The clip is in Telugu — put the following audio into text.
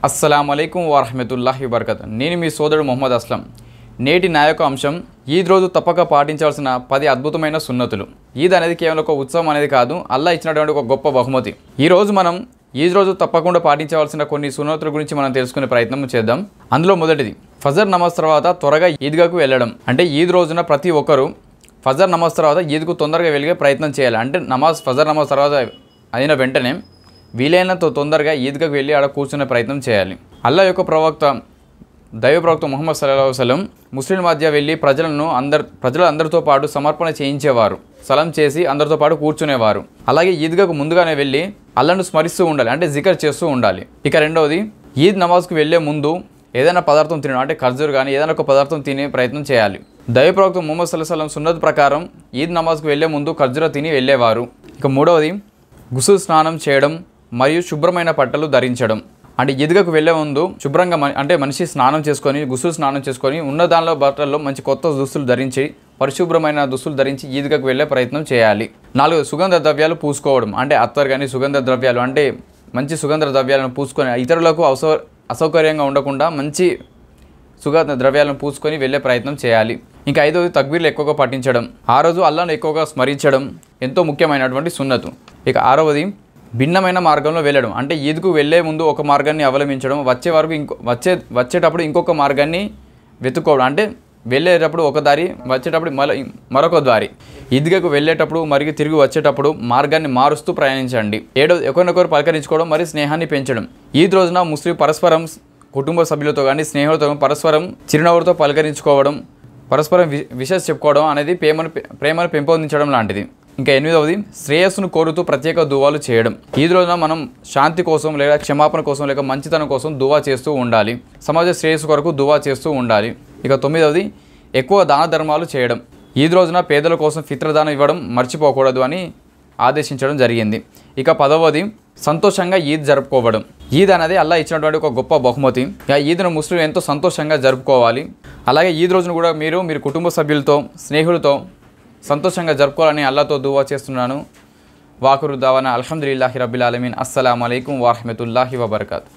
అస్సలాముఅలైకుం వరహ్మతుల్లాహి వబరకాతుహు. నేను మీ సోదరుడు మొహమ్మద్ అస్లం. నేటి నా యొక్క అంశం ఈద్ రోజు తప్పక పాటించాల్సిన 10 అద్భుతమైన సున్నతులు. ఈద్ అనేది కేవలం ఒక ఉత్సవం అనేది కాదు, అల్లాహ్ ఇచ్చినటువంటి ఒక గొప్ప బహుమతి. ఈరోజు మనం ఈద్ రోజు తప్పకుండా పాటించవలసిన కొన్ని సున్నతుల గురించి మనం తెలుసుకునే ప్రయత్నం చేద్దాం. అందులో మొదటిది ఫజర్ నమాజ్ తర్వాత త్వరగా ఈద్గాకు వెళ్ళడం. అంటే ఈద్ రోజున ప్రతి ఒక్కరూ ఫజర్ నమాజ్ తర్వాత ఈద్కు తొందరగా వెళ్ళే ప్రయత్నం చేయాలి. అంటే ఫజర్ నమాజ్ తర్వాత అయిన వెంటనే వీలైనంత తొందరగా ఈద్గాకు వెళ్ళి ఆడ కూర్చునే ప్రయత్నం చేయాలి. అల్లాహ్ యొక్క దైవ ప్రవక్త ముహమ్మద్ సల్లల్లాహు అలైహి వసల్లం ముస్లిం మధ్య వెళ్ళి ప్రజలందరితో పాటు సమర్పణ చేయించేవారు. సలం చేసి అందరితో పాటు కూర్చునేవారు. అలాగే ఈద్గాకు ముందుగానే వెళ్ళి అల్లాహ్ను స్మరిస్తూ ఉండాలి, అంటే జికర్ చేస్తూ ఉండాలి. ఇక రెండవది, ఈద్ నమాజ్కు వెళ్ళే ముందు ఏదైనా పదార్థం తినడం, అంటే ఖర్జూర్ కానీ ఏదైనా ఒక పదార్థం తినే ప్రయత్నం చేయాలి. దైవ ప్రవక్త ముహమ్మద్ సల్లల్లాహు అలైహి వసల్లం సున్నత్ ప్రకారం ఈద్ నమాజ్కు వెళ్ళే ముందు ఖర్జూర తిని వెళ్ళేవారు. ఇక మూడవది, గుసుల్ స్నానం చేయడం మరియు శుభ్రమైన బట్టలు ధరించడం. అంటే ఈద్గాకు వెళ్ళే ముందు శుభ్రంగా మనిషి స్నానం చేసుకొని గుసులు స్నానం చేసుకొని ఉన్న దానిలో బట్టల్లో మంచి కొత్త దుస్తులు ధరించి పరిశుభ్రమైన దుస్తులు ధరించి ఈద్గాకు వెళ్ళే ప్రయత్నం చేయాలి. 4, సుగంధ ద్రవ్యాలు పూసుకోవడం. అంటే అత్తర్ కానీ సుగంధ ద్రవ్యాలు, అంటే మంచి సుగంధ ద్రవ్యాలను పూసుకొని ఇతరులకు అసౌకర్యంగా ఉండకుండా మంచి సుగంధ ద్రవ్యాలను పూసుకొని వెళ్ళే ప్రయత్నం చేయాలి. ఇంకా 5వది, తక్బీర్లు ఎక్కువగా పఠించడం. ఆ రోజు అల్లాహ్ను ఎక్కువగా స్మరించడం ఎంతో ముఖ్యమైనటువంటి సున్నతు. ఇక 6వది, భిన్నమైన మార్గంలో వెళ్ళడం. అంటే ఈద్కు వెళ్ళే ముందు ఒక మార్గాన్ని అవలంబించడం, వచ్చేటప్పుడు ఇంకొక మార్గాన్ని వెతుక్కోవడం. అంటే వెళ్ళేటప్పుడు ఒక దారి, వచ్చేటప్పుడు మరొక దారి. ఈద్గాకు వెళ్ళేటప్పుడు మరియు తిరిగి వచ్చేటప్పుడు మార్గాన్ని మారుస్తూ ప్రయాణించండి. 7వది, ఒకరినొకరు పలకరించుకోవడం మరియు స్నేహాన్ని పెంచడం. ఈద్ రోజున ముస్లిం పరస్పరం కుటుంబ సభ్యులతో కానీ స్నేహితులతో పరస్పరం చిరునవ్వులతో పలకరించుకోవడం, పరస్పరం విషెస్ చెప్పుకోవడం అనేది ప్రేమను పెంపొందించడం లాంటిది. ఇంకా 8వది, శ్రేయస్సును కోరుతూ ప్రత్యేక దువాలు చేయడం. ఈద్ రోజున మనం శాంతి కోసం లేదా క్షమాపణ కోసం లేక మంచితనం కోసం దువా చేస్తూ ఉండాలి. సమాజ శ్రేయస్సు కొరకు దువా చేస్తూ ఉండాలి. ఇక 9వది, ఎక్కువ దాన ధర్మాలు చేయడం. ఈద్ రోజున పేదల కోసం ఫిత్రదానం ఇవ్వడం మర్చిపోకూడదు అని ఆదేశించడం జరిగింది. ఇక 10వది, సంతోషంగా ఈద్ జరుపుకోవడం. ఈద్ అనేది అల్లాహ్ ఇచ్చినటువంటి ఒక గొప్ప బహుమతి. ఈద్ను ముస్లిం ఎంతో సంతోషంగా జరుపుకోవాలి. అలాగే ఈద్ రోజున కూడా మీరు కుటుంబ సభ్యులతో స్నేహితులతో సంతోషంగా జరుపుకోవాలని అల్లాహ్తో దువా చేస్తున్నాను. వాఖిరు దావానా అల్హమ్దులిల్లాహి రబ్బిల్ ఆలమీన్. అస్సలాము అలైకుం వరహ్మతుల్లాహి వబరకాతుహు.